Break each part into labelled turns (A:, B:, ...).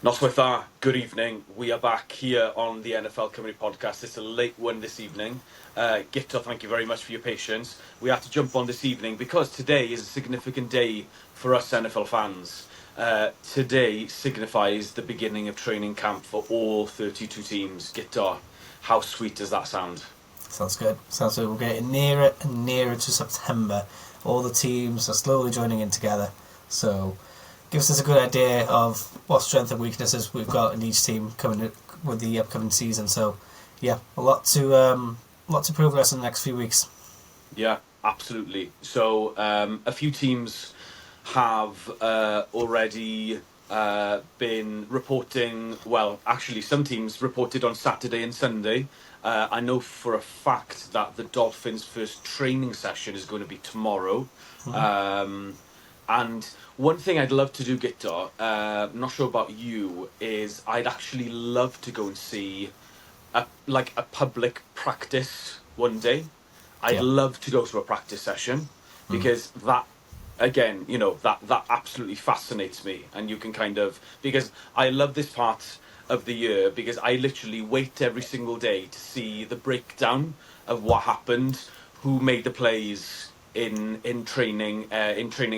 A: Noswaith, good evening. We are back here on the NFL Cymru podcast. It's a late one this evening. Gito, thank you very much for your patience. We had to jump on this evening because today is a significant day for us NFL fans. Today signifies the beginning of training camp for all 32 teams. Gito, how sweet does that sound?
B: Sounds good. Sounds good. We're getting nearer and nearer to September. All the teams are slowly joining in together. So gives us a good idea of what strengths and weaknesses we've got in each team coming with the upcoming season. So, yeah, a lot to progress in the next few weeks.
A: Yeah, absolutely. So a few teams have already been reporting. Well, actually, some teams reported on Saturday and Sunday. I know for a fact that the Dolphins' first training session is going to be tomorrow. And one thing I'd love to do, Gito, not sure about you, is I'd actually love to go and see a public practice one day. I'd
B: Yeah.
A: love to go to a practice session because that, again, that absolutely fascinates me. And you can because I love this part of the year because I literally wait every single day to see the breakdown of what happened, who made the plays in training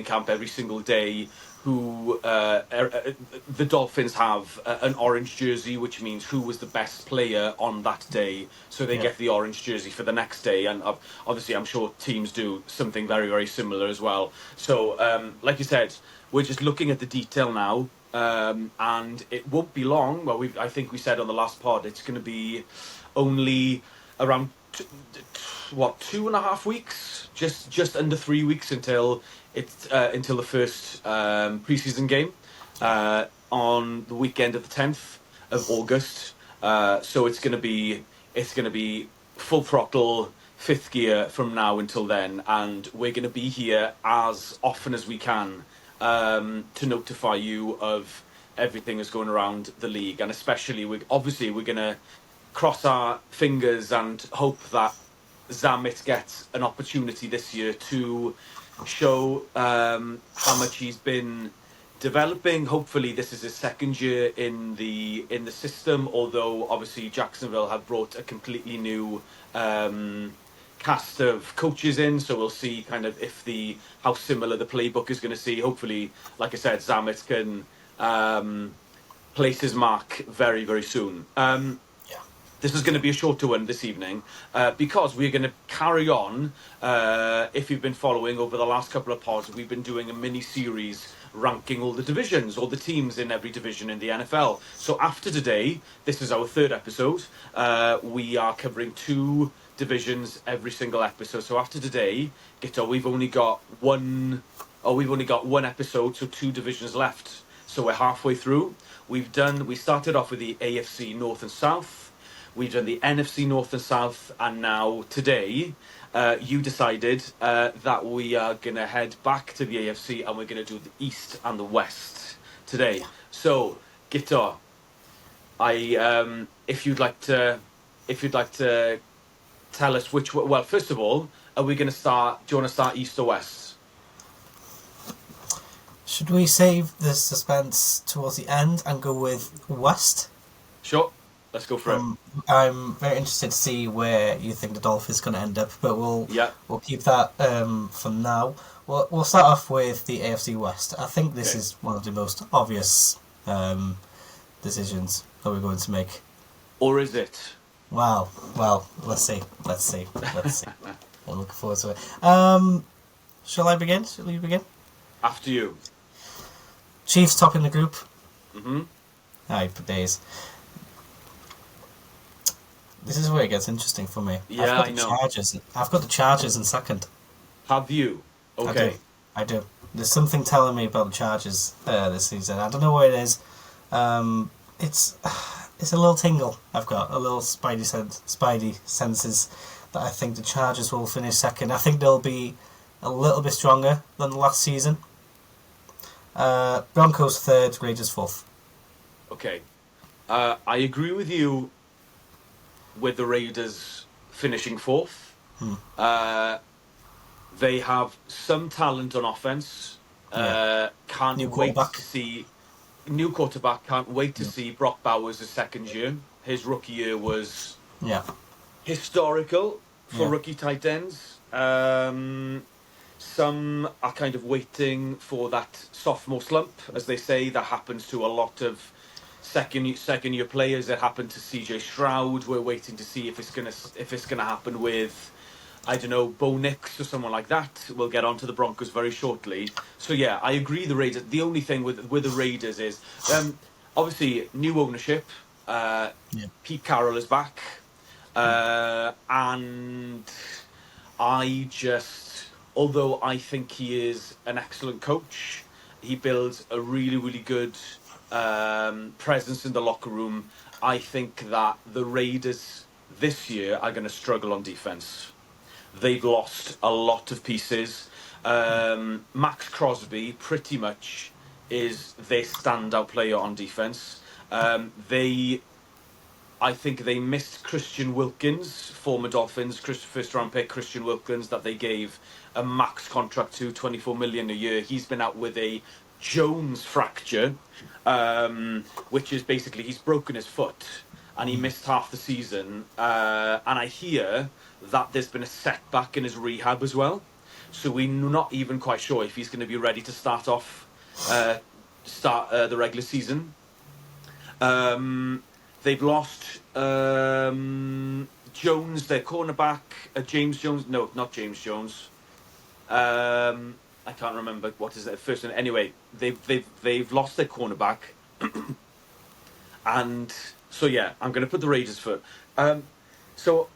A: camp every single day. The Dolphins have an orange jersey, which means who was the best player on that day, so they get the orange jersey for the next day. And obviously I'm sure teams do something very, very similar as well. So like you said, we're just looking at the detail now, and it won't be long. Well, I think we said on the last pod it's going to be only around 2.5 weeks, just under 3 weeks until the first preseason game on the weekend of the 10th of August. So it's going to be full throttle, fifth gear from now until then, and we're going to be here as often as we can to notify you of everything that's going around the league, and especially we're going to cross our fingers and hope that Zammit gets an opportunity this year to show how much he's been developing. Hopefully this is his second year in the system, although obviously Jacksonville have brought a completely new cast of coaches in, so we'll see kind of how similar the playbook is going to see. Hopefully, like I said, Zammit can place his mark very, very soon. This is going to be a shorter one this evening because we're going to carry on. If you've been following over the last couple of pods, we've been doing a mini-series ranking all the divisions, all the teams in every division in the NFL. So after today, this is our third episode. We are covering 2 divisions every single episode. So after today, Gito, we've only got one episode, so 2 divisions left. So we're halfway through. We started off with the AFC North and South. We've done the NFC North and South, and now today you decided that we are going to head back to the AFC and we're going to do the East and the West today. So, Gito, if you'd like to tell us which. Well, first of all, are we going to start? Do you want to start East or West?
B: Should we save the suspense towards the end and go with West?
A: Sure. Let's go for it.
B: I'm very interested to see where you think the Dolphins going to end up, but we'll keep that for now. We'll start off with the AFC West. I think this is one of the most obvious decisions that we're going to make.
A: Or is it?
B: Well, let's see. I'm looking forward to it. Shall I begin? Shall you begin?
A: After you.
B: Chiefs topping the group.
A: Mm-hmm.
B: Aye, for days. This is where it gets interesting for me.
A: Yeah,
B: I've got the Chargers in second.
A: Have you? Okay.
B: I do. There's something telling me about the Chargers this season. I don't know what it is. It's a little tingle I've got, a little spidey senses that I think the Chargers will finish second. I think they'll be a little bit stronger than the last season. Broncos third, Raiders fourth.
A: Okay. I agree with you with the Raiders finishing fourth. They have some talent on offense. Can't wait to see. new quarterback. Can't wait to
B: Yeah.
A: see Brock Bowers' second year. His rookie year was
B: Yeah.
A: historical for
B: Yeah.
A: rookie tight ends. Some are kind of waiting for that sophomore slump, as they say. That happens to a lot of second year players. It happened to CJ Stroud. We're waiting to see if it's gonna happen with, I don't know, Bo Nix or someone like that. We'll get on to the Broncos very shortly. So yeah, I agree. The Raiders. The only thing with the Raiders is obviously new ownership.
B: Yeah.
A: Pete Carroll is back, and I just, although I think he is an excellent coach, he builds a really, really good presence in the locker room. I think that the Raiders this year are going to struggle on defense. They've lost a lot of pieces. Max Crosby pretty much is their standout player on defense. I think they missed Christian Wilkins, former Dolphins, first round pick Christian Wilkins, that they gave a max contract to, 24 million a year. He's been out with a Jones fracture, which is basically he's broken his foot and he missed half the season. And I hear that there's been a setback in his rehab as well. So we're not even quite sure if he's going to be ready to start the regular season. They've lost Jones, their cornerback, James Jones. No, not James Jones. I can't remember what is their first one. Anyway, they've lost their cornerback, and so yeah, I'm going to put the Raiders for. So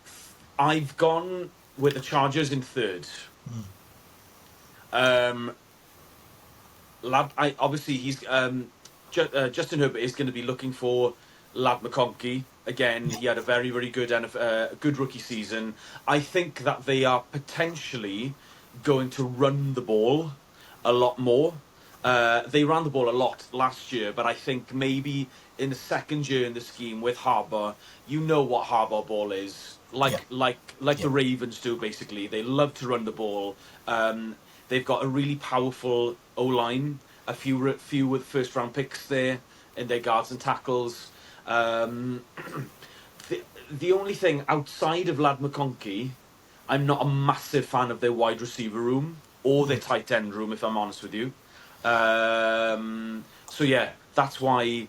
A: I've gone with the Chargers in third. Obviously he's Justin Herbert is going to be looking for Lad McConkey again. He had a very, very good and good rookie season. I think that they are potentially going to run the ball a lot more. They ran the ball a lot last year, but I think maybe in the second year in the scheme with Harbaugh, you know what Harbaugh ball is like, the Ravens do. Basically, they love to run the ball. They've got a really powerful O-line, a few with first round picks there in their guards and tackles. The only thing outside of Lad McConkey, I'm not a massive fan of their wide receiver room or their tight end room, if I'm honest with you. So yeah, that's why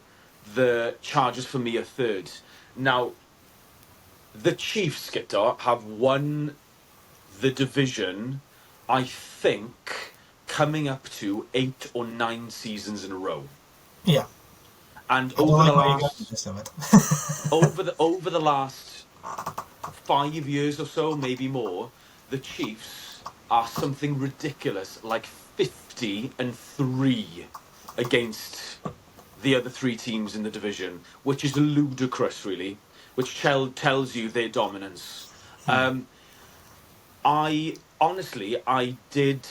A: the Chargers for me are third. Now, the Chiefs, Skitter, have won the division, I think, coming up to 8 or 9 seasons in a row.
B: Yeah.
A: And
B: I don't
A: over the
B: like where you're going
A: last
B: with this, Emmett.
A: over the last 5 years or so, maybe more, the Chiefs are something ridiculous, like 50-3 against the other 3 teams in the division, which is ludicrous, really, which tells you their dominance. I did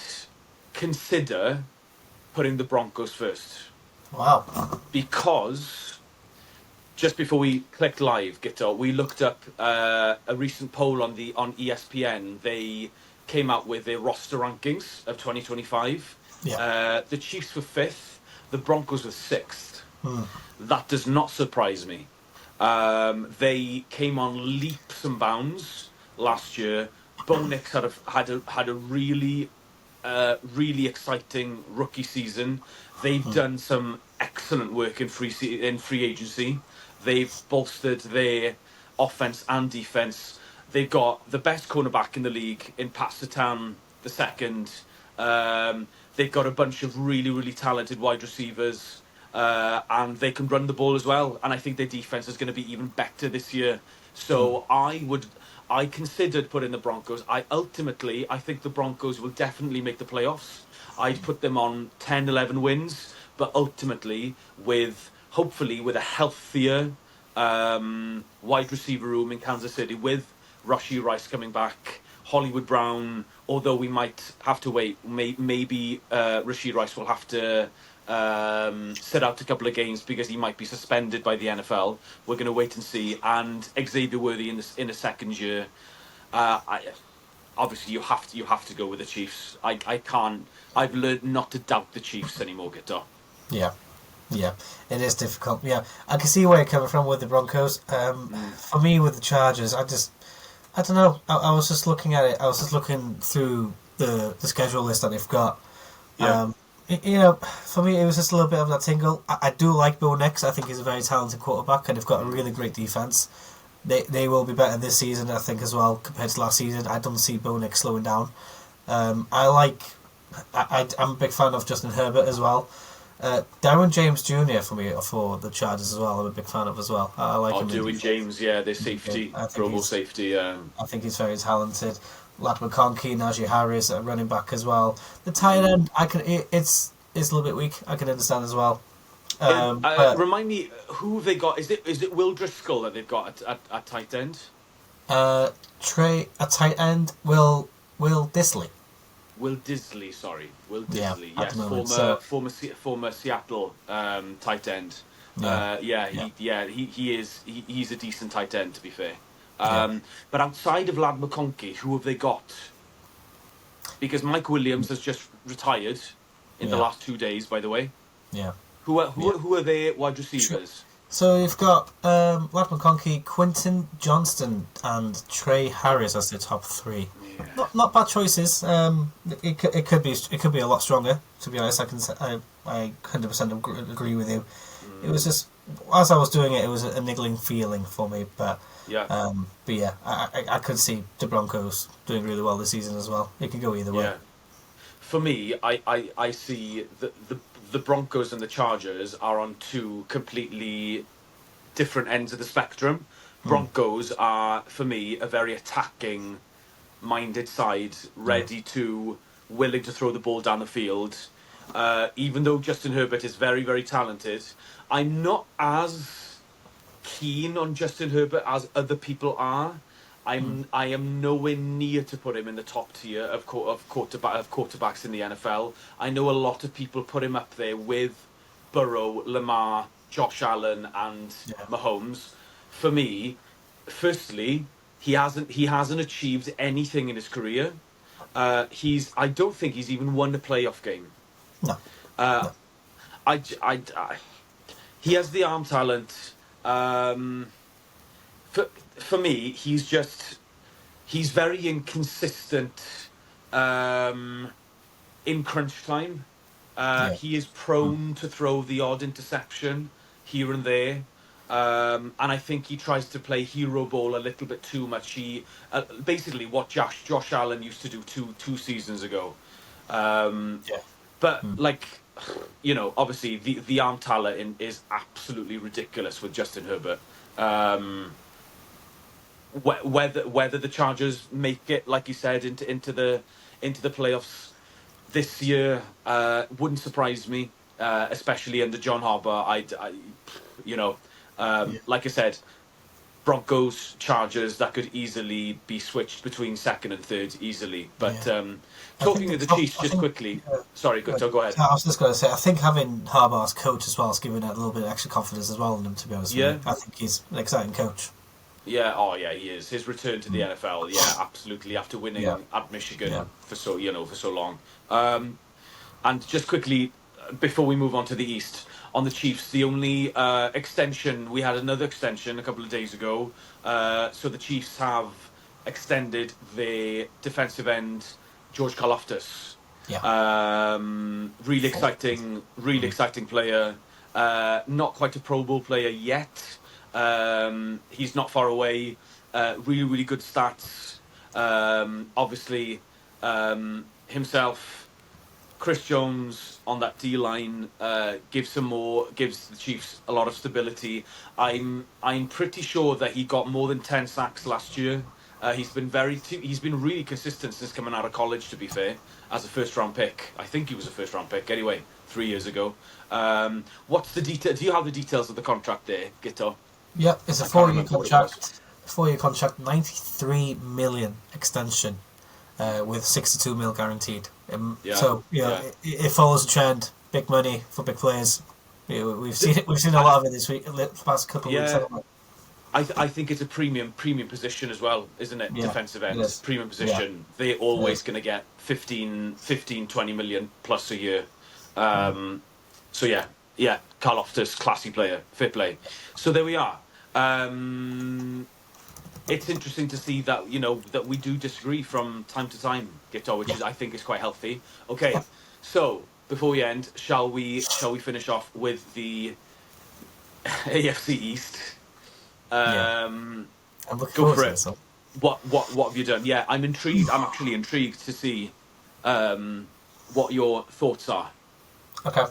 A: consider putting the Broncos first.
B: Wow.
A: Because just before we clicked live, Gito, we looked up a recent poll on ESPN. They came out with their roster rankings of 2025.
B: Yeah.
A: The Chiefs were 5th, the Broncos were 6th. That does not surprise me. They came on leaps and bounds last year. Bo Nix had a really exciting rookie season. They've done some excellent work in free agency. They've bolstered their offense and defense. They've got the best cornerback in the league in Pat Surtain the second. They've got a bunch of really, really talented wide receivers, and they can run the ball as well. And I think their defense is going to be even better this year. So I considered putting the Broncos. I think the Broncos will definitely make the playoffs. I'd put them on 10, 11 wins, but ultimately hopefully with a healthier wide receiver room in Kansas City, with Rashee Rice coming back, Hollywood Brown, although we might have to wait, maybe Rashee Rice will have to sit out a couple of games because he might be suspended by the NFL. We're going to wait and see. And Xavier Worthy in the second year. Obviously, you have to go with the Chiefs. I can't. I've learned not to doubt the Chiefs anymore, Guitar.
B: Yeah. Yeah, it is difficult. Yeah, I can see where you're coming from with the Broncos. For me, with the Chargers, I don't know. I was just looking at it. I was just looking through the schedule list that they've got.
A: Yeah.
B: For me, it was just a little bit of that tingle. I do like Bo Nix. I think he's a very talented quarterback, and they've got a really great defense. They will be better this season, I think, as well compared to last season. I don't see Bo Nix slowing down. I'm a big fan of Justin Herbert as well. Darren James Jr. for me for the Chargers as well. I'm a big fan of as well. I like him.
A: Derwin James, their safety, global safety.
B: I think he's very talented. Lad McConkey, Najee Harris at running back as well. The tight end, it's a little bit weak. I can understand as well.
A: Remind me who they got. Is it Will Driscoll that they've got at tight end?
B: Trey at tight end. Will Disley.
A: Will Disley, sorry, Will Disley.
B: Yeah,
A: yes, former Seattle tight end. He's a decent tight end, to be fair. But outside of Lad McConkey, who have they got? Because Mike Williams has just retired in the last 2 days, by the way.
B: Yeah.
A: Who are their wide receivers?
B: So you've got Lad McConkey, Quinton Johnston, and Trey Harris as the top three. Yeah. Not bad choices. It could be a lot stronger. To be honest, I 100% agree with you. It was just as I was doing it, it was a niggling feeling for me. But I could see the Broncos doing really well this season as well. It could go either way.
A: For me, I see the Broncos and the Chargers are on two completely different ends of the spectrum. Broncos are, for me, a very attacking-minded side, willing to throw the ball down the field. Even though Justin Herbert is very, very talented, I'm not as keen on Justin Herbert as other people are. I am nowhere near to put him in the top tier of quarterbacks in the NFL. I know a lot of people put him up there with Burrow, Lamar, Josh Allen, and Mahomes. For me, firstly, he hasn't achieved anything in his career. I don't think he's even won a playoff game.
B: No.
A: He has the arm talent. For me, he's very inconsistent in crunch time. He is prone to throw the odd interception here and there. And I think he tries to play hero ball a little bit too much. He basically what Josh Allen used to do two seasons ago. But obviously the arm talent is absolutely ridiculous with Justin Herbert. Whether the Chargers make it, like you said, into the playoffs this year wouldn't surprise me, especially under John Harbaugh. Like I said, Broncos, Chargers, that could easily be switched between second and third easily. But talking of the Chiefs, just quickly. Sorry, go ahead.
B: I was just going to say, I think having Harbaugh as coach as well is giving it a little bit of extra confidence as well in him, to be honest with you. I think he's an exciting coach.
A: Yeah, he is. His return to the NFL, absolutely, after winning at Michigan for so long. And just quickly, before we move on to the East, on the Chiefs, the only extension, we had another extension a couple of days ago. So the Chiefs have extended their defensive end, George Karlaftis. Really exciting player. Not quite a Pro Bowl player yet. He's not far away. Really good stats. Obviously, himself, Chris Jones on that D line gives the Chiefs a lot of stability. I'm pretty sure that he got more than 10 sacks last year. He's been really consistent since coming out of college, to be fair, as a first round pick. I think he was a first round pick anyway, 3 years ago. What's the detail? Do you have the details of the contract there, Gito?
B: Yeah, it's a 4-year contract. 4-year contract, 93 million extension, with 62 mil guaranteed. It follows a trend. Big money for big players. We've seen a lot of it this week, the past couple of weeks.
A: I think it's a premium position as well, isn't it? Defensive end, premium position. They're always going to get 15, 20 million plus a year. Karloftis, classy player, fair play. So there we are. It's interesting to see that that we do disagree from time to time, Gito, which
B: Yeah.
A: is I think is quite healthy. Okay, so before we end, shall we finish off with the AFC East?
B: Yeah. I'm looking
A: Go
B: forward
A: for
B: to
A: it.
B: this one.
A: What have you done? Yeah, I'm intrigued. I'm actually intrigued to see what your thoughts are.
B: Okay.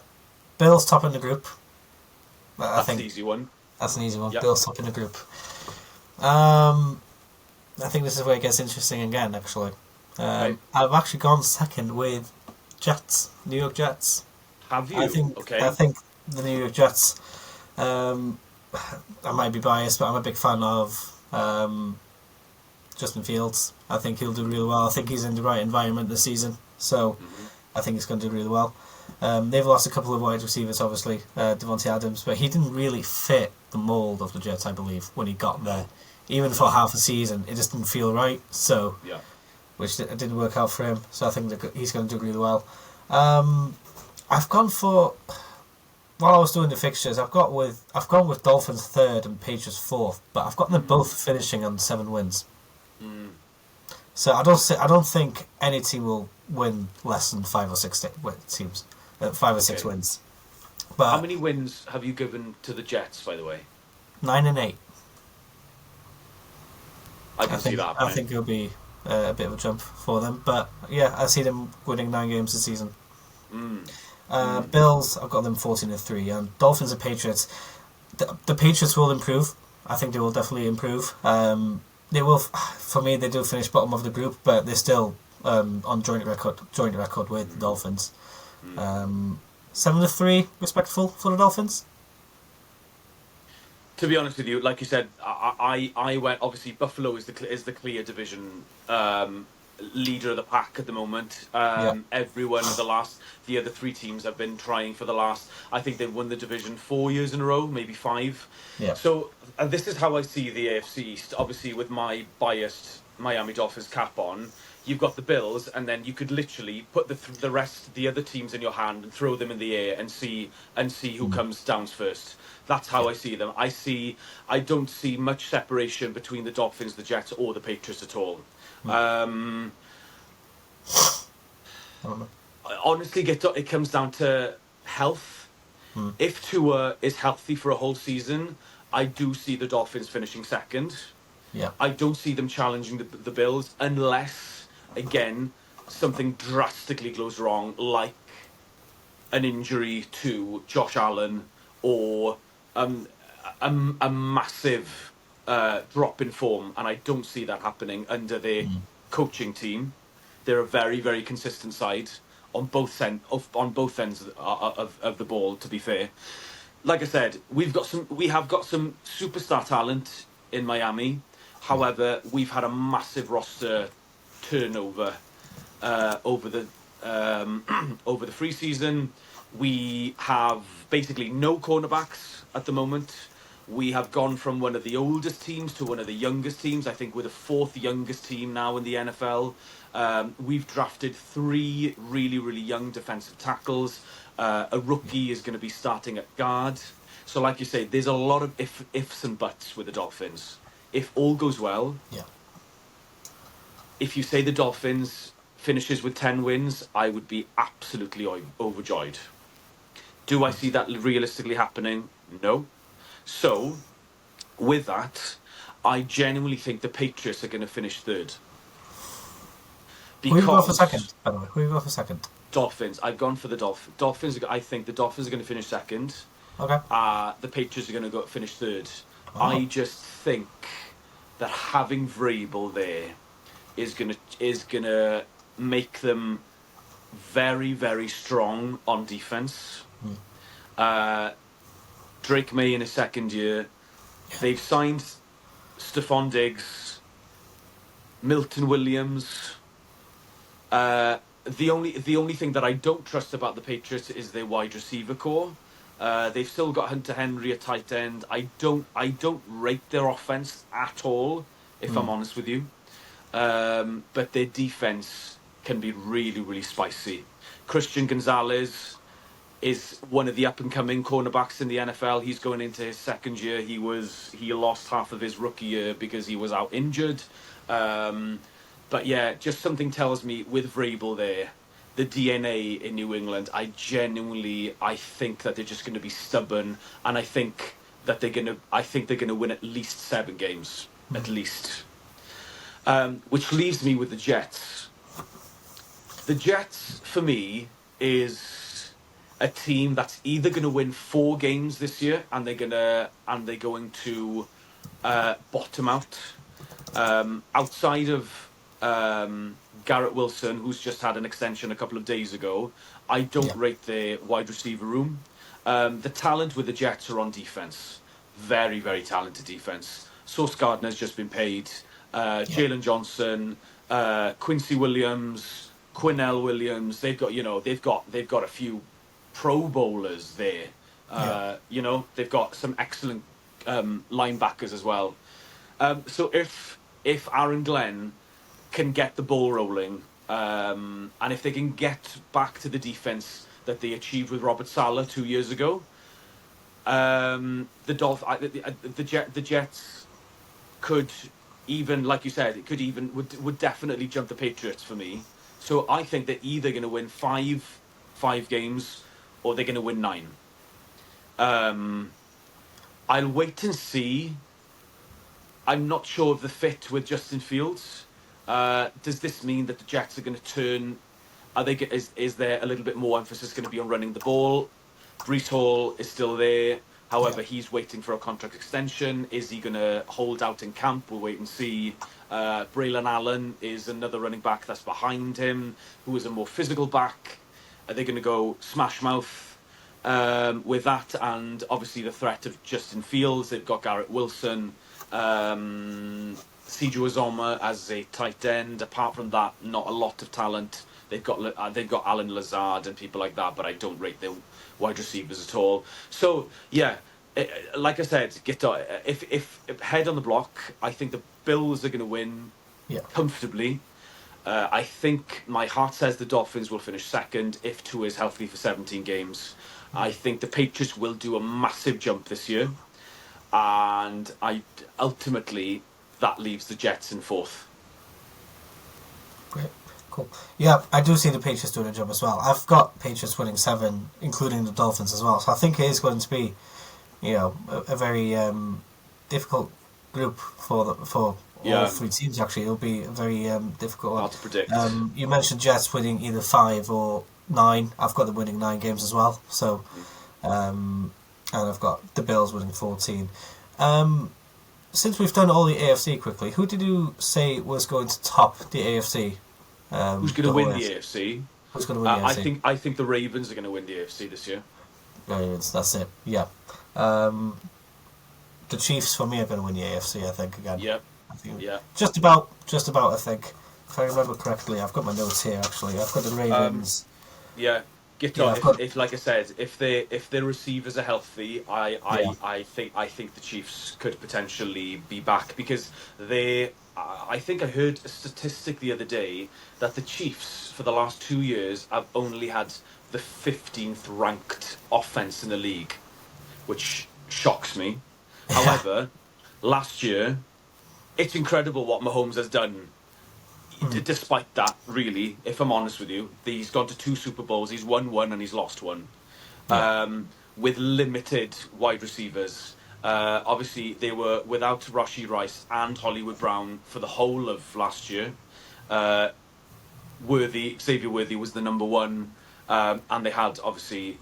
B: Bills top in the group. I
A: That's the
B: think
A: easy one.
B: that's an easy one.
A: Yep.
B: Bills top in the group. I think this is where it gets interesting again, actually.
A: Okay.
B: I've actually gone second with Jets, New York Jets.
A: Have you?
B: I think
A: Okay.
B: the New York Jets. I might be biased, but I'm a big fan of Justin Fields. I think he'll do really well. I think he's in the right environment this season, so
A: Mhm.
B: I think he's going to do really well. They've lost a couple of wide receivers, obviously, Devontae Adams, but he didn't really fit the mould of the Jets, I believe, when he got there. Even for half a season, it just didn't feel right. So,
A: Yeah.
B: which didn't work out for him. So I think that he's going to do really well. I've gone for while I was doing the fixtures, I've gone with Dolphins third and Patriots fourth, but I've got them both finishing on 7 wins.
A: Mm.
B: So I don't think any team will win less than 5 or 6 teams, 5 or 6
A: Okay.
B: wins. But
A: How many wins have you given to the Jets, by the way?
B: 9 and 8.
A: I can see that happening.
B: I think it'll be a bit of a jump for them, but yeah, I see them winning 9 games this season. Bills, I've got them 14 and 3, and Dolphins and Patriots. The Patriots will improve. I think they will definitely improve. They will, for me, they do finish bottom of the group, but they're still on joint record with the Dolphins. 7 to 3, respectful for the Dolphins.
A: To be honest with you, like you said, I went. Obviously, Buffalo is the clear division leader of the pack at the moment. Everyone, the other 3 teams have been trying for the last. I think they've won the division 4 years in a row, maybe 5.
B: Yeah.
A: So this is how I see the AFC East. Obviously, with my biased Miami Dolphins cap on, you've got the Bills, and then you could literally put the other teams in your hand and throw them in the air and see who comes down first. That's how I see them. I don't see much separation between the Dolphins, the Jets, or the Patriots at all. Honestly, it comes down to health. If Tua is healthy for a whole season, I do see the Dolphins finishing second.
B: Yeah.
A: I don't see them challenging the Bills unless, again, something drastically goes wrong, like an injury to Josh Allen or a massive drop in form, and I don't see that happening under their coaching team. They're a very, very consistent side on both ends of the ball. To be fair, like I said, we have got some superstar talent in Miami. However, we've had a massive roster turnover over the free season. We have basically no cornerbacks at the moment. We have gone from one of the oldest teams to one of the youngest teams. I think we're the 4th youngest team now in the NFL. We've drafted 3 really, really young defensive tackles. A rookie is going to be starting at guard. So like you say, there's a lot of ifs and buts with the Dolphins. If all goes well, if you say the Dolphins finishes with 10 wins, I would be absolutely overjoyed. Do I see that realistically happening? No. So, with that, I genuinely think the Patriots are going to finish third.
B: Who you go for second, by the way? Who you go for second?
A: Dolphins. I've gone for the Dolphins. I think the Dolphins are going to finish second.
B: Okay.
A: The Patriots are going to finish third. I just think that having Vrabel there is gonna make them very, very strong on defense. Drake May in his second year. They've signed Stephon Diggs, Milton Williams. The only thing that I don't trust about the Patriots is their wide receiver core. They've still got Hunter Henry at tight end. I don't rate their offense at all, if I'm honest with you. But their defense can be really, really spicy. Christian Gonzalez is one of the up and coming cornerbacks in the NFL. He's going into his second year. He lost half of his rookie year because he was out injured. But yeah, just something tells me with Vrabel there, the DNA in New England, I think that they're just going to be stubborn, and I think they're going to win at least 7 games, at least. Which leaves me with the Jets. The Jets, for me, is a team that's either going to win 4 games this year, and they're going to bottom out. Outside of Garrett Wilson, who's just had an extension a couple of days ago, I don't rate their wide receiver room. The talent with the Jets are on defense. Very, very talented defense. Sauce Gardner's just been paid. Jalen Johnson, Quincy Williams, Quinnell Williams. They've got a few Pro Bowlers there. They've got some excellent linebackers as well. So if Aaron Glenn can get the ball rolling, and if they can get back to the defense that they achieved with Robert Saleh 2 years ago, the Jets could even, like you said, would definitely jump the Patriots for me. So I think they're either going to win five games or they're going to win 9. I'll wait and see. I'm not sure of the fit with Justin Fields. Does this mean that the Jets are going to turn? Is there a little bit more emphasis going to be on running the ball? Breece Hall is still there. However, he's waiting for a contract extension. Is he going to hold out in camp? We'll wait and see. Braylon Allen is another running back that's behind him, who is a more physical back. Are they going to go smash mouth with that? And obviously the threat of Justin Fields. They've got Garrett Wilson. CJ Uzomah as a tight end. Apart from that, not a lot of talent. They've got Alan Lazard and people like that, but I don't rate their wide receivers at all. So yeah, like I said, if head on the block, I think the Bills are going to win comfortably. I think my heart says the Dolphins will finish second if Tua is healthy for 17 games. I think the Patriots will do a massive jump this year. And ultimately, that leaves the Jets in 4th.
B: Great, cool. Yeah, I do see the Patriots doing a job as well. I've got Patriots winning 7, including the Dolphins as well. So I think it is going to be, a very difficult group for all 3 teams. Actually, it'll be a very difficult one.
A: Hard to predict.
B: You mentioned Jets winning either 5 or 9. I've got them winning 9 games as well. So. And I've got the Bills winning 14. Since we've done all the AFC quickly, who did you say was going to top the AFC?
A: Who's going to win the AFC?
B: Who's going to win the AFC?
A: I think the Ravens are going to win the AFC this year.
B: Ravens, that's it. Yeah. The Chiefs for me are going to win the AFC. I think again.
A: Yep.
B: I think just about. I think, if I remember correctly, I've got my notes here. Actually, I've got the Ravens.
A: If like I said, if their receivers are healthy, I think the Chiefs could potentially be back, because I think I heard a statistic the other day that the Chiefs for the last 2 years have only had the 15th ranked offense in the league, which shocks me. However, last year, it's incredible what Mahomes has done. Despite that, really, if I'm honest with you, he's gone to 2 Super Bowls. He's won 1 and he's lost 1, with limited wide receivers. Obviously, they were without Rashee Rice and Hollywood Brown for the whole of last year. Xavier Worthy was the number 1, and they had, obviously,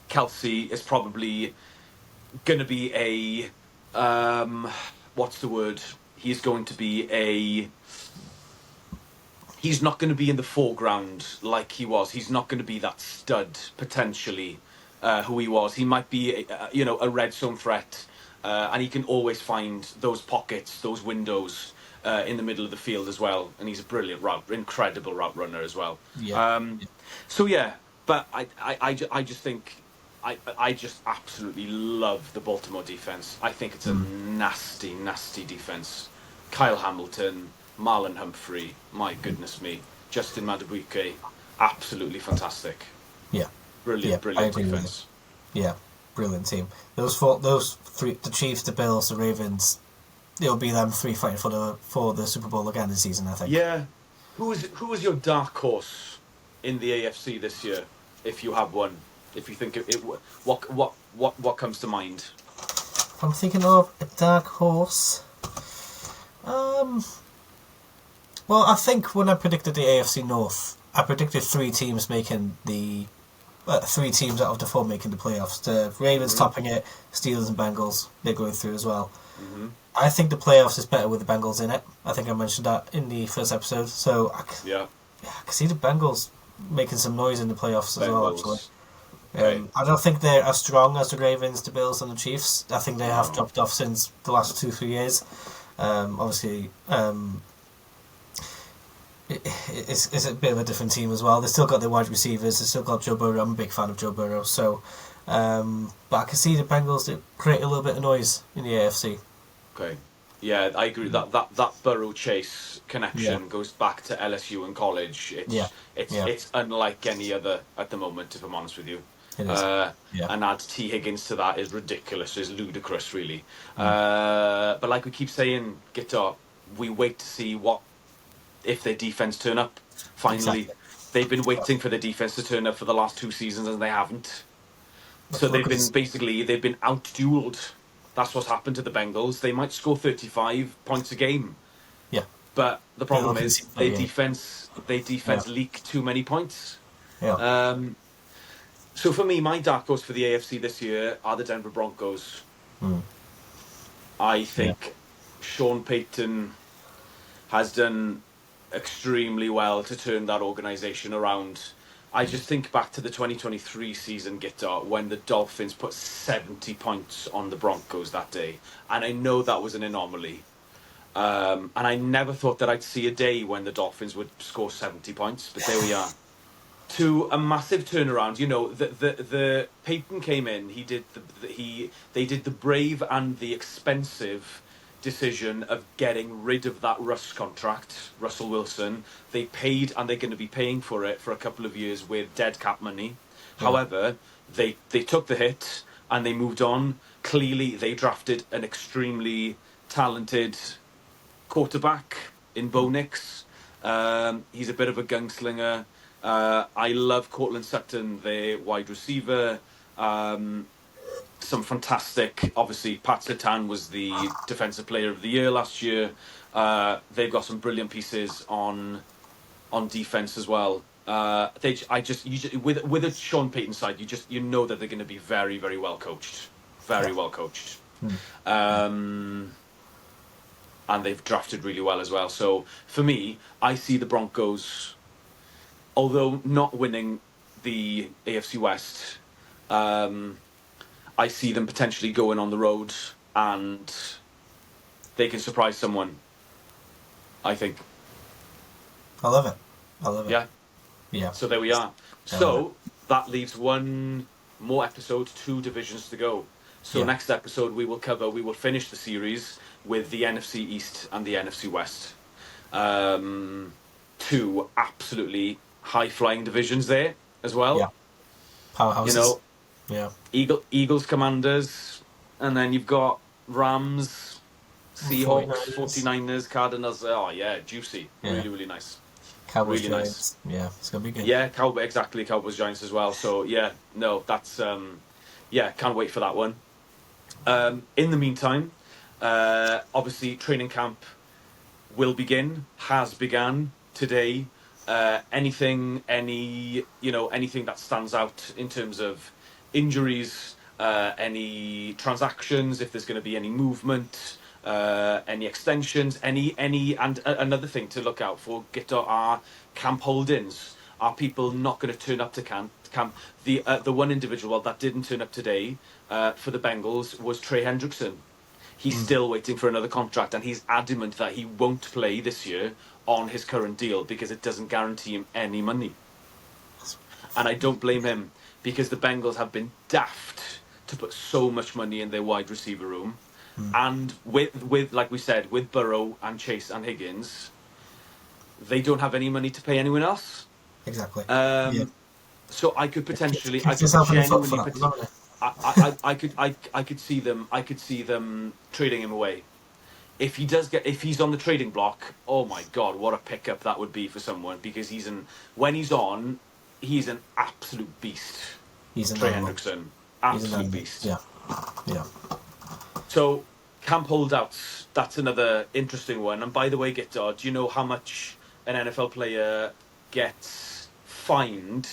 A: Kelsey is probably going to be what's the word? He's going to be he's not going to be in the foreground like he was. He's not going to be that stud, potentially, who he was. He might be, a red zone threat, and he can always find those pockets, those windows in the middle of the field as well. And he's a brilliant incredible route runner as well. So yeah, but I just think I just absolutely love the Baltimore defense. I think it's a nasty, nasty defense. Kyle Hamilton, Marlon Humphrey, my goodness me, Justin Madubuike, absolutely fantastic.
B: Yeah, Yeah,
A: Brilliant,
B: I
A: brilliant
B: agree with you.
A: defense.
B: Yeah, brilliant team. Those three, the Chiefs, the Bills, the Ravens. It'll be them three fighting for the Super Bowl again this season, I think.
A: Yeah. Who is your dark horse in the AFC this year, if you have one? If you think it, what comes to mind?
B: I'm thinking of a dark horse. Um, well, I think when I predicted the AFC North, I predicted three teams out of the four making the playoffs. The Ravens
A: Hmm.
B: topping it, Steelers and Bengals, they're going through as well.
A: Hmm.
B: I think the playoffs is better with the Bengals in it. I think I mentioned that in the first episode. So
A: Yeah.
B: I can see the Bengals making some noise in the playoffs as well, actually.
A: Bengals. Okay.
B: I don't think they're as strong as the Ravens, the Bills, and the Chiefs. I think they have
A: No.
B: dropped off since the last 2-3 years. Obviously, it's a bit of a different team as well. They've still got their wide receivers. They've still got Joe Burrow. I'm a big fan of Joe Burrow. So, but I can see the Bengals that create a little bit of noise in the AFC.
A: Okay. Yeah, I agree. That Burrow Chase connection
B: Yeah,
A: goes back to LSU and college.
B: yeah, yeah.
A: It's unlike any other at the moment, if I'm honest with you.
B: It is.
A: Uh,
B: Yeah.
A: and add T Higgins to that is ridiculous, is ludicrous, really.
B: Mm.
A: But like we keep saying, Guitar, we wait to see what if their defense turn up. Finally,
B: Exactly.
A: they've been waiting for the defense to turn up for the last 2 seasons, and they haven't. So
B: Look
A: they've
B: at
A: been
B: this.
A: basically they've been outdueled. That's what's happened to the Bengals. They might score 35 points a game,
B: Yeah.
A: but the
B: They're
A: problem
B: looking
A: is
B: to yeah.
A: their
B: Yeah.
A: defense leak too many points.
B: Yeah.
A: So for me, my dark horse for the AFC this year are the Denver Broncos.
B: Mm.
A: I
B: Yeah.
A: think Sean Payton has done extremely well to turn that organization around. I just think back to the 2023 season, Guitar, when the Dolphins put 70 points on the Broncos that day. And I know that was an anomaly. And I never thought that I'd see a day when the Dolphins would score 70 points, but there we are. To a massive turnaround. The Peyton came in. They did the brave and the expensive decision of getting rid of that Russell Wilson. They paid, and they're going to be paying for it for a couple of years with dead cap money.
B: Yeah.
A: However, they took the hit and they moved on. Clearly, they drafted an extremely talented quarterback in Bo Nix. He's a bit of a gunslinger. I love Cortland Sutton, their wide receiver. Some fantastic. Obviously, Pat Surtain was the Defensive Player of the Year last year. They've got some brilliant pieces on defense as well. With a Sean Payton side, you know that they're going to be very, very well coached, very
B: Yeah.
A: well coached.
B: Mm.
A: And they've drafted really well as well. So for me, I see the Broncos, although not winning the AFC West, I see them potentially going on the road and they can surprise someone. I think.
B: I love it. I love it.
A: Yeah.
B: Yeah.
A: So there we are.
B: I love
A: So that leaves one more episode, 2 divisions to go. So
B: Yeah.
A: next episode we will finish the series with the NFC East and the NFC West. 2 absolutely high-flying divisions there as well.
B: Yeah. Powerhouses.
A: You know,
B: Yeah.
A: Eagles, Commanders, and then you've got Rams, Seahawks, 49ers, Cardinals. Oh yeah, juicy.
B: Yeah.
A: Really, really nice.
B: Cowboys,
A: Really
B: Giants. Yeah, it's gonna be good.
A: Yeah, Cowboys Giants as well. So yeah, no, that's can't wait for that one. In the meantime, obviously training camp will begin, has begun today. Anything that stands out in terms of injuries, any transactions, if there's going to be any movement, any extensions, another thing to look out for, are camp hold-ins. Are people not going to turn up to camp? The one individual that didn't turn up today for the Bengals was Trey Hendrickson. He's still waiting for another contract, and he's adamant that he won't play this year on his current deal because it doesn't guarantee him any money. And I don't blame him, because the Bengals have been daft to put so much money in their wide receiver room. And with like we said, with Burrow and Chase and Higgins, they don't have any money to pay anyone else.
B: Exactly.
A: Um,
B: Yeah.
A: So I could potentially, I
B: Kicked
A: could
B: yourself in the foot for
A: genuinely,
B: that, haven't you?
A: I could see them, trading him away. If he's on the trading block, oh my god, what a pickup that would be for someone, because when he's on, he's an absolute beast.
B: He's an
A: Trey
B: animal.
A: Hendrickson,
B: He's an
A: absolute
B: animal.
A: beast.
B: Yeah. Yeah.
A: So camp holdouts, that's another interesting one. And by the way, Gitar, do you know how much an NFL player gets fined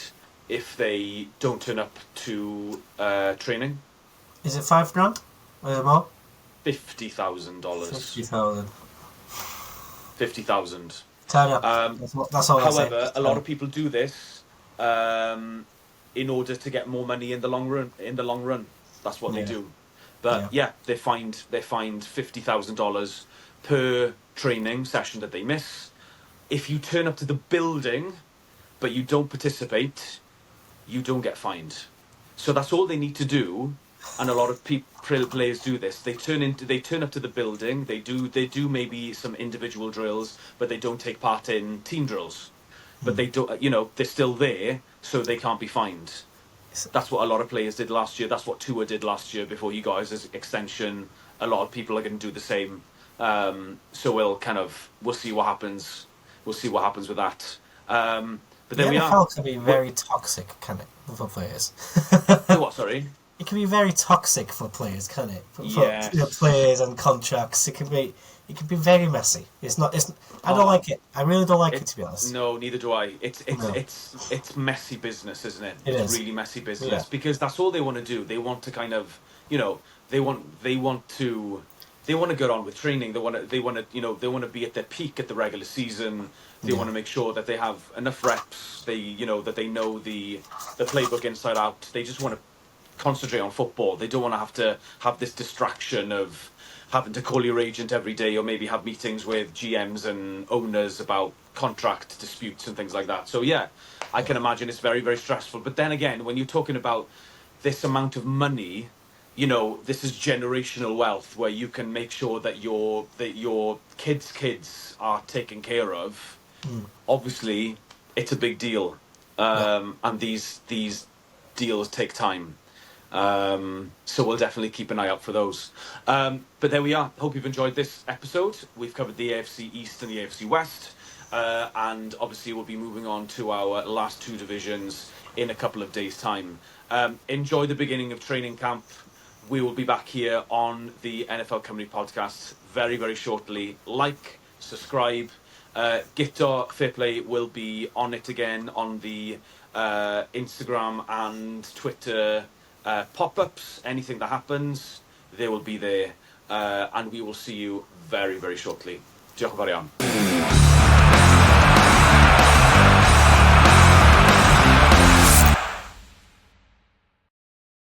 A: if they don't turn up to training?
B: Is it $5,000? Or more?
A: $50,000.
B: 50,000.
A: 50,000.
B: Turn up. That's all.
A: However, a lot of people do this in order to get more money in the long run. That's what they do. But they're fined $50,000 per training session that they miss. If you turn up to the building but you don't participate, you don't get fined. So that's all they need to do. And a lot of players do this. They turn up to the building. They do maybe some individual drills, but they don't take part in team drills. But they don't. They're still there, so they can't be fined. That's what a lot of players did last year. That's what Tua did last year before he got his extension. A lot of people are going to do the same. So we'll see what happens. We'll see what happens with that. But there we are.
B: NFL can be very toxic, can it, for players?
A: What? Sorry.
B: It can be very toxic for players, can it? For
A: Yes.
B: players and contracts, it can be very messy. It's not. I don't like it. I really don't like it, to be honest.
A: No, neither do I. It's messy business, isn't it?
B: It's
A: really messy business because that's all they want to do. They want to kind of, they want to get on with training. They want to be at their peak at the regular season. They want to make sure that they have enough reps. That they know the playbook inside out. They just want to concentrate on football. They don't want to have this distraction of having to call your agent every day or maybe have meetings with GMs and owners about contract disputes and things like that. So I can imagine it's very, very stressful. But then again, when you're talking about this amount of money, this is generational wealth where you can make sure that your kids are taken care of. Obviously, it's a big deal. And these deals take time. So we'll definitely keep an eye out for those. But there we are. Hope you've enjoyed this episode. We've covered the AFC East and the AFC West. And obviously we'll be moving on to our last two divisions in a couple of days' time. Enjoy the beginning of training camp. We will be back here on the NFL Cymru podcast very, very shortly. Like, subscribe. Guitar Fair Play will be on it again on the Instagram and Twitter pop-ups. Anything that happens, they will be there. And we will see you very, very shortly. Diolch yn fawr iawn.